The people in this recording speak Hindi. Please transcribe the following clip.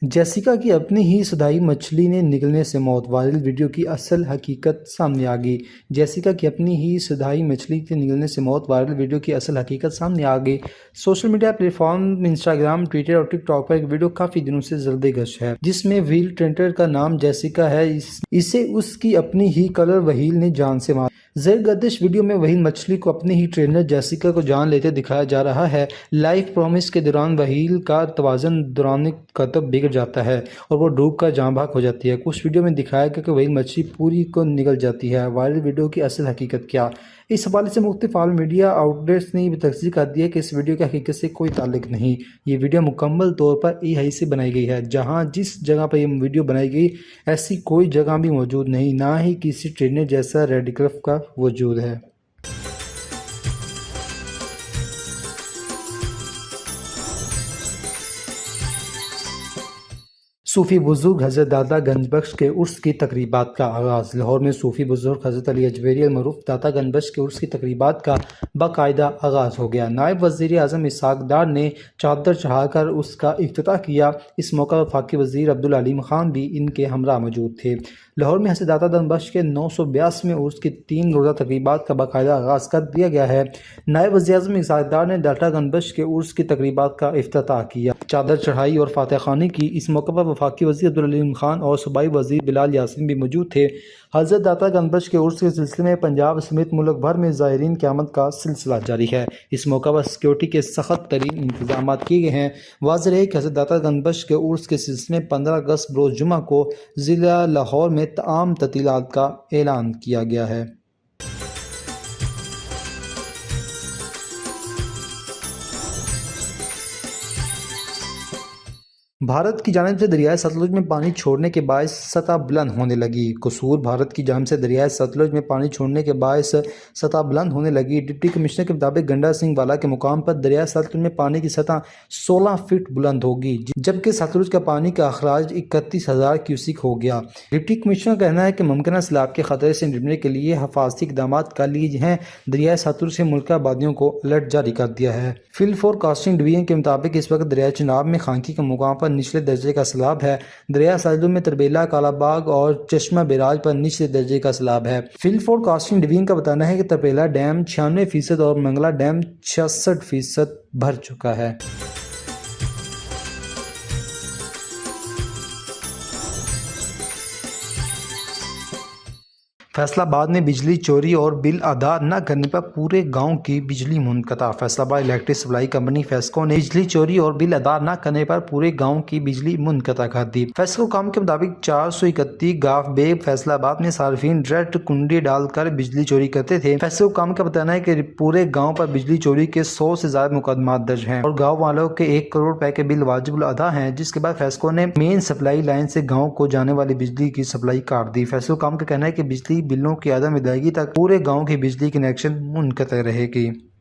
जेसिका की अपनी ही सुधाई मछली ने निगलने से मौत। वायरल वीडियो की असल हकीकत सामने आ गई। जेसिका की अपनी ही सुधाई मछली के निगलने से मौत। वायरल वीडियो की असल हकीकत सामने आ गई। Social media platform Instagram, Twitter और टिकटॉक पर एक वीडियो काफी दिनों से जल्दीगश है, जिसमें व्हील ट्रेंटर का नाम जेसिका है। इसे उसकी अपनी ही कलर वहील ने जान से मारा। ज़ेरगर्दिश वीडियो में वहील मछली को अपनी ही ट्रेनर जेसिका को जान लेते दिखाया जा रहा है। लाइफ प्रॉमिस के दौरान वहील का तवाज़ुन दौरान कतब बिगड़ जाता है और वो डूब कर जाँ भाग हो जाती है। कुछ वीडियो में दिखाया गया कि वहील मछली पूरी को निगल जाती है। वायरल वीडियो की असल हकीकत क्या? इस हवाले से मुख्तलिफ आल मीडिया आउटलेट्स ने तस्दीक कर दी है कि इस वीडियो की हकीकत से कोई ताल्लुक नहीं। ये वीडियो मुकम्मल तौर पर एआई से बनाई गई है। जहाँ जिस जगह पर यह वीडियो बनाई गई ऐसी कोई जगह भी मौजूद नहीं, ना ही किसी ट्रेनर जैसा रेडिकल का वजूद है। सूफ़ी बुज़ुर्ग हज़रत दाता गंजबख्श के उर्स की तकरीबात का आगाज़। लाहौर में सूफ़ी बुज़ुर्ग हज़रत अली अजमेरी अल-मरूफ़ दाता गंजबख्श के उर्स की तकरीबात का बाकायदा आगाज़ हो गया। नायब वज़ीर आज़म इसहाक़ डार ने चादर चढ़ाकर उसका इफ्तिताह किया। इस मौका पर वफ़ाकी वज़ीर अब्दुल अलीम ख़ान भी इनके हमरा मौजूद थे। लाहौर में हज़रत दाता गंजबख्श के 982वें उर्स की 3 रोज़ा तकरीबात का बाकायदा आगाज़ कर दिया गया है। नायब वज़ीर आज़म इसहाक़ डार ने दाता गंजबख्श के उर्स की तकरीबात का इफ्तिताह किया, चादर चढ़ाई और फातिहा ख़्वानी की। इस मौके पर वफ़ाकी वज़ीर अब्दुल अलीम ख़ान और सूबाई वज़ीर बिलाल यासीन भी मौजूद थे। हज़रत दाता गंजबख्श के उर्स के सिलसिले में पंजाब समेत मुल्क भर में ज़ायरीन की आमद का सिलसिला जारी है। इस मौका पर सिक्योरिटी के सख्त तरीन इंतजाम किए गए हैं। वाज़ेह है कि हज़रत दाता गंजबख्श के उर्स के सिलसिले में 15 अगस्त रोज़ जुमा को ज़िला लाहौर में तमाम ततीलात का ऐलान किया गया है। भारत की जानिब से दरियाए सतलुज में पानी छोड़ने के बायस सतह बुलंद होने लगी। कसूर भारत की जानिब से दरियाए सतलुज में पानी छोड़ने के बायस सतह बुलंद होने लगी। डिप्टी कमिश्नर के मुताबिक गंडा सिंह वाला के मुकाम पर दरियाए सतलुज में पानी की सतह 16 फीट बुलंद होगी, जबकि सतलुज का पानी का अखराज 31,000 क्यूसिक हो गया। डिप्टी कमिश्नर का कहना है कि मुमकिन सैलाब के खतरे से निपटने के लिए हिफाजती इक़दाम कर लिए हैं। दरियाए सतलुज से मुल्क आबादियों को अलर्ट जारी कर दिया है। फील्ड फोरकास्टिंग डिवीजन के मुताबिक इस वक्त दरिया चिनाब में खांकी के मुकाम पर निचले दर्जे का सैलाब है। दरिया सतलुज में तरबेला, कालाबाग और चश्मा बैराज पर निचले दर्जे का सैलाब है। फील्ड फोरकास्टिंग डिवीजन का बताना है कि तरबेला डैम 96% और मंगला डैम 66% भर चुका है। फैसलाबाद में बिजली चोरी और बिल अदा न करने पर पूरे गांव की बिजली मुनक़ता। Faisalabad electric supply company FESCO ने बिजली चोरी और बिल अदा न करने पर पूरे गांव की बिजली मुनक़ता कर दी। फेस्को काम के मुताबिक 431 गाफ बेग फैसलाबाद में सार्फिन रेड कुंडी डालकर बिजली चोरी करते थे। फेस्को काम का बताना है कि पूरे गाँव पर बिजली चोरी के 100 से ज्यादा मुकदमा दर्ज हैं और गाँव वालों के 1 करोड़ रुपए के बिल वाजिब अदा हैं, जिसके बाद फेस्को ने मेन सप्लाई लाइन से गाँव को जाने वाली बिजली की सप्लाई काट दी। फेस्को काम का कहना है कि बिजली बिलों की अदम अदायगी तक पूरे गांव की बिजली कनेक्शन मुनक़ता रहेगी।